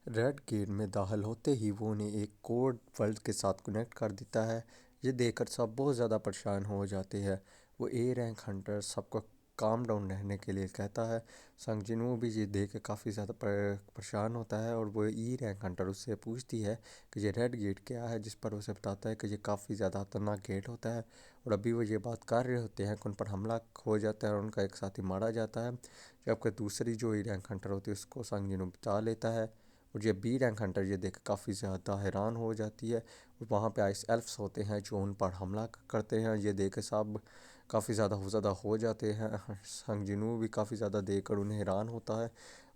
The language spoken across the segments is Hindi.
रेड गेट में दाखिल होते ही वो उन्हें एक कोड वर्ल्ड के साथ कनेक्ट कर देता है। ये देखकर सब बहुत ज़्यादा परेशान हो जाते हैं। वो ए रैंक हंटर सबको काम डाउन रहने के लिए कहता है। संग जिनवो भी ये देख के काफ़ी ज़्यादा परेशान होता है और वो ई रैंक हंटर उससे पूछती है कि ये रेड गेट क्या है, जिस पर उसे बताता है कि ये काफ़ी ज़्यादा खतरनाक गेट होता है। और अभी वो ये बात कर रहे होते हैं कि उन पर हमला हो जाता है और उनका एक साथी मारा जाता है, जबकि दूसरी जो ई रैंक हंटर होती है उसको संग जिनू बचा लेता है। और ये बी रैंक हंटर ये देख काफ़ी ज़्यादा हैरान हो जाती है। और वहाँ पे आइस एल्फ्स होते हैं जो उन पर हमला करते हैं। ये देख के सब काफ़ी ज़्यादा हो जाते हैं। संग जिनू भी काफ़ी ज़्यादा देख कर उन्हें हैरान होता है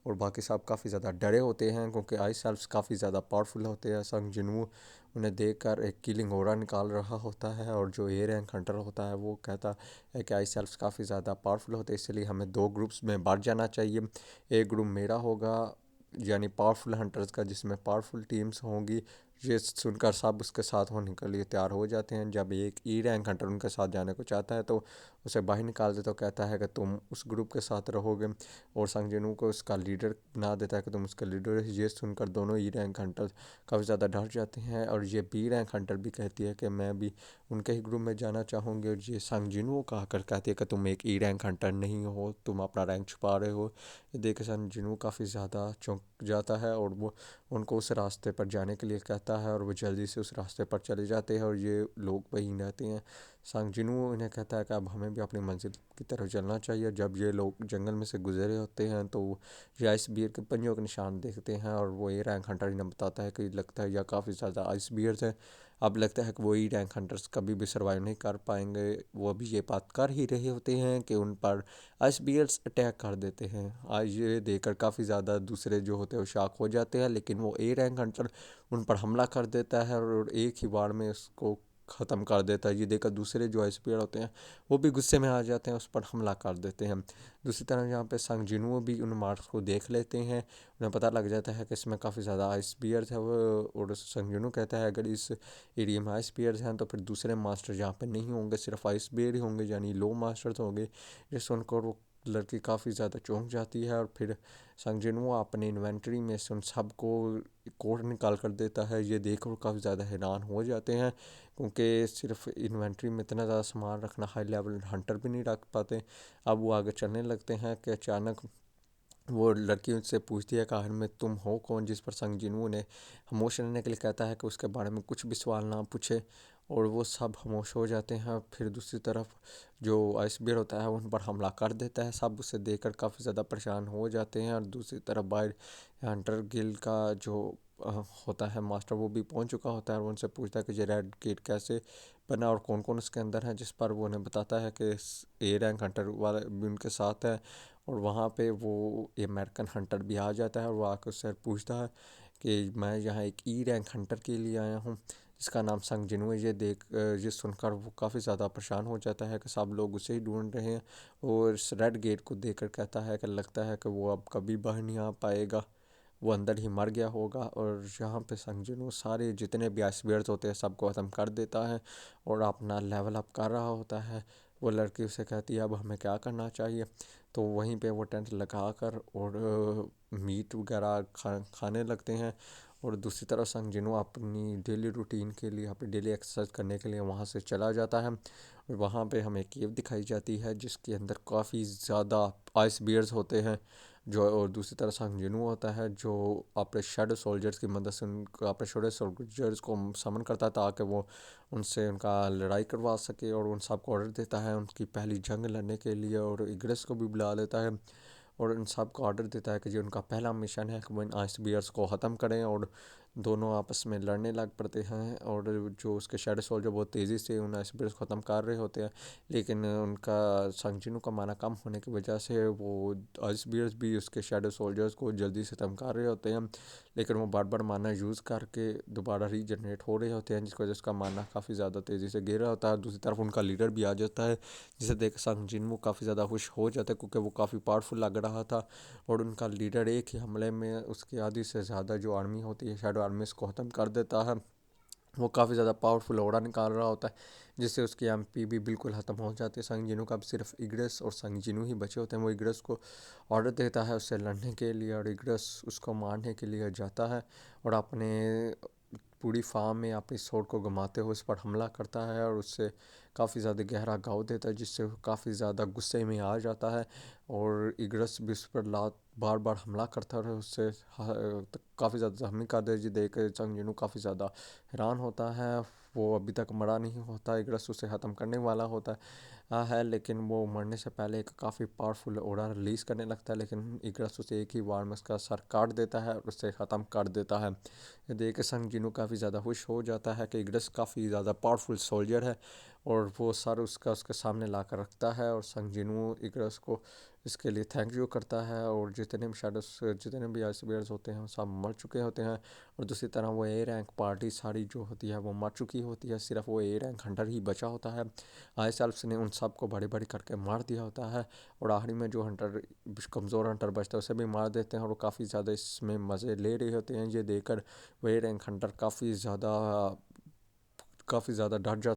और बाकी सब काफ़ी ज़्यादा डरे होते हैं क्योंकि आइस एल्फ्स काफ़ी ज़्यादा पावरफुल होते हैं। संग जिनू उन्हें देख कर एक किलिंग ओरा निकाल रहा होता है और जो ए रैंक हंटर होता है वो कहता है कि आइस एल्फ्स काफ़ी ज़्यादा पावरफुल होते हैं, इसलिए हमें दो ग्रुप्स में बांट जाना चाहिए। एक ग्रुप मेरा होगा, यानी पावरफुल हंटर्स का, जिसमें पावरफुल टीम्स होंगी। ये सुनकर सब उसके साथ होने के लिए तैयार हो जाते हैं। जब एक ई रैंक हंटर उनके साथ जाने को चाहता है तो उसे बाहर निकाल देता, तो कहता है कि तुम उस ग्रुप के साथ रहोगे और संग जिनू को उसका लीडर बना देता है कि तुम उसका लीडर हो। ये सुनकर दोनों ई रैंक हंटर काफ़ी ज़्यादा डर जाते हैं और ये बी रैंक हंटर भी कहती है कि मैं भी उनके ही ग्रुप में जाना चाहूँगी। और ये संग जिनू कहकर कहती है कि तुम एक ई रैंक हंटर नहीं हो, तुम अपना रैंक छुपा रहे हो। ये देख संग जिनू काफ़ी ज़्यादा चौंक जाता है और वो उनको उस रास्ते पर जाने के लिए कहता है और वो जल्दी से उस रास्ते पर चले जाते हैं और ये लोग वहीं रहते हैं। सांग जिनू इन्हें कहता है कि अब हमें भी अपनी मंजिल की तरफ चलना चाहिए। जब ये लोग जंगल में से गुजरे होते हैं तो ये आइस बियर के पंजों के निशान देखते हैं और वो ये रैंक हंटर इन्हें बताता है कि लगता है यह काफ़ी ज़्यादा आइस बियर्स हैं। अब लगता है कि वही रैंक हंटर्स कभी भी सर्वाइव नहीं कर पाएंगे। वो अभी ये बात कर ही रहे होते हैं कि उन पर आइस बियर्स अटैक कर देते हैं। आज ये देखकर काफ़ी ज़्यादा दूसरे जो होते हैं वो शॉक हो जाते हैं, लेकिन वो ए रैंक हंटर उन पर हमला कर देता है और एक ही बार में उसको ख़त्म कर देता है। ये देखकर दूसरे जो आइस बियर होते हैं वो भी गुस्से में आ जाते हैं, उस पर हमला कर देते हैं। दूसरी तरफ यहाँ पे संग जिनुओ भी उन मार्क्स को देख लेते हैं। उन्हें पता लग जाता है कि इसमें काफ़ी ज़्यादा आइस बियर्स है। वो और संग जिनू कहता है अगर इस एरिया में आइस बियर्स हैं तो फिर दूसरे मास्टर यहाँ पे नहीं होंगे, सिर्फ आइस बियर ही होंगे, यानी लो मास्टर्स होंगे। ये सुनकर वो लड़की काफ़ी ज़्यादा चौंक जाती है और फिर संग जिनू अपने इन्वेंट्री में से उन सबको कोड निकाल कर देता है। ये देखकर वो काफ़ी ज़्यादा हैरान हो जाते हैं क्योंकि सिर्फ इन्वेंट्री में इतना ज़्यादा सामान रखना हाई लेवल हंटर भी नहीं रख पाते। अब वो आगे चलने लगते हैं कि अचानक वो लड़की उनसे पूछती है कि आखिर में तुम हो कौन, जिस पर संग जिनू ने खामोश रहने के लिए कहता है कि उसके बारे में कुछ भी सवाल ना पूछे और वो सब खामोश हो जाते हैं। फिर दूसरी तरफ जो आइस बियर होता है उन पर हमला कर देता है। सब उसे देखकर काफ़ी ज़्यादा परेशान हो जाते हैं और दूसरी तरफ बाहर हंटर गिल्ड का जो होता है मास्टर वो भी पहुंच चुका होता है और उनसे पूछता है कि ये रेड गेट कैसे बना और कौन कौन उसके अंदर है, जिस पर वो उन्हें बताता है कि ए रैंक हंटर वाला भी उनके साथ है। और वहाँ पे वो अमेरिकन हंटर भी आ जाता है और वो आकर उससे पूछता है कि मैं यहाँ एक ई रैंक हंटर के लिए आया हूँ जिसका नाम संग जिनू है। ये सुनकर वो काफ़ी ज़्यादा परेशान हो जाता है कि सब लोग उसे ही ढूंढ रहे हैं और इस रेड गेट को देखकर कहता है कि लगता है कि वो अब कभी बाहर नहीं आ पाएगा, वो अंदर ही मर गया होगा। और यहाँ पे संग जिनू सारे जितने भी आइसबीयर्स होते हैं सबको ख़त्म कर देता है और अपना लेवल अप कर रहा होता है। वो लड़की उसे कहती है अब हमें क्या करना चाहिए, तो वहीं पे वो टेंट लगा कर और मीट वगैरह खाने लगते हैं। और दूसरी तरफ संग जिनू अपनी डेली रूटीन के लिए, अपनी डेली एक्सरसाइज करने के लिए वहाँ से चला जाता है। और वहाँ पे हमें केव दिखाई जाती है जिसके अंदर काफ़ी ज़्यादा आइस बियर्स होते हैं जो। और दूसरी तरफ संग जिनू होता है जो अपने शेडो सोल्जर्स की मदद से उनको अपने शेडो सोल्जर्स को समन करता है ताकि वो उनसे उनका लड़ाई करवा सके और उन सबको ऑर्डर देता है उनकी पहली जंग लड़ने के लिए। और इग्रेस को भी बुला लेता है और इन सब को ऑर्डर देता है कि जो उनका पहला मिशन है कि वो इन आइस बियर्स को ख़त्म करें। और दोनों आपस में लड़ने लग पड़ते हैं और जो उसके शेडो सोल्जर बहुत तेज़ी से उन आइस बियर्स को ख़त्म कर रहे होते हैं, लेकिन उनका संग जिनू का माना कम होने की वजह से वो आइस बियर्स भी उसके शेडो सोल्जर्स को जल्दी से ख़त्म कर रहे होते हैं। लेकिन वो बार बार माना यूज़ करके दोबारा रीजनरेट हो रहे होते हैं जिसकी वजह से उसका माना काफ़ी ज़्यादा तेज़ी से गिर रहा होता है। दूसरी तरफ उनका लीडर भी आ जाता है जिसे देख संग जिनू काफ़ी ज़्यादा खुश हो जाता है क्योंकि वो काफ़ी पावरफुल लग रहा था। और उनका लीडर एक ही हमले में उसकी आधी से ज़्यादा जो आर्मी होती है शेडो आर्मी को ख़त्म कर देता है। वो काफ़ी ज़्यादा पावरफुल ऑर्डर निकाल रहा होता है, जिससे उसकी एमपी भी बिल्कुल ख़त्म हो जाती है। संग जिनू का अब सिर्फ इग्रस और संग जिनू ही बचे होते हैं। वो इग्रस को ऑर्डर देता है उससे लड़ने के लिए, और इग्रस उसको मारने के लिए जाता है और अपने पूरी फार्म में अपनी सोड को घुमाते हुए उस पर हमला करता है और उससे काफ़ी ज़्यादा गहरा घाव देता है, जिससे वो काफ़ी ज़्यादा गुस्से में आ जाता है। और इग्रस भी उस पर लात बार बार हमला करता है, उससे काफ़ी ज़्यादा जख्मी कर दे, जी देख कर चंग जिनू काफ़ी ज़्यादा हैरान होता है। वो अभी तक मरा नहीं होता, इग्रस उसे ख़त्म करने वाला होता है, लेकिन वो मरने से पहले एक काफ़ी पावरफुल ऑर्डर रिलीज़ करने लगता है, लेकिन इग्रस उसे एक ही बार में उसका सर काट देता है और उसे ख़त्म कर देता है। ये देख के संग जिनू काफ़ी ज़्यादा खुश हो जाता है कि इग्रस काफ़ी ज़्यादा पावरफुल सोल्जर है, और वो सर उसका उसके सामने ला कर रखता है। और संग जिनू इग्रस को इसके लिए थैंक यू करता है, और जितने भी शेडोस जितने भी आइस बेयर्स होते हैं वो सब मर चुके होते हैं। और दूसरी तरह वो ए रैंक पार्टी सारी जो होती है वो मर चुकी होती है, सिर्फ वो ए रैंक हंटर ही बचा होता है। आइस एल्फ्स ने उन सबको बड़ी बड़ी करके मार दिया होता है, और आखिरी में जो हंटर कमज़ोर हंटर बचता है उसे भी मार देते हैं, और वो काफ़ी ज़्यादा इसमें मज़े ले रहे होते हैं। ये देखकर वो ए रैंक हंटर काफ़ी ज़्यादा डर जाता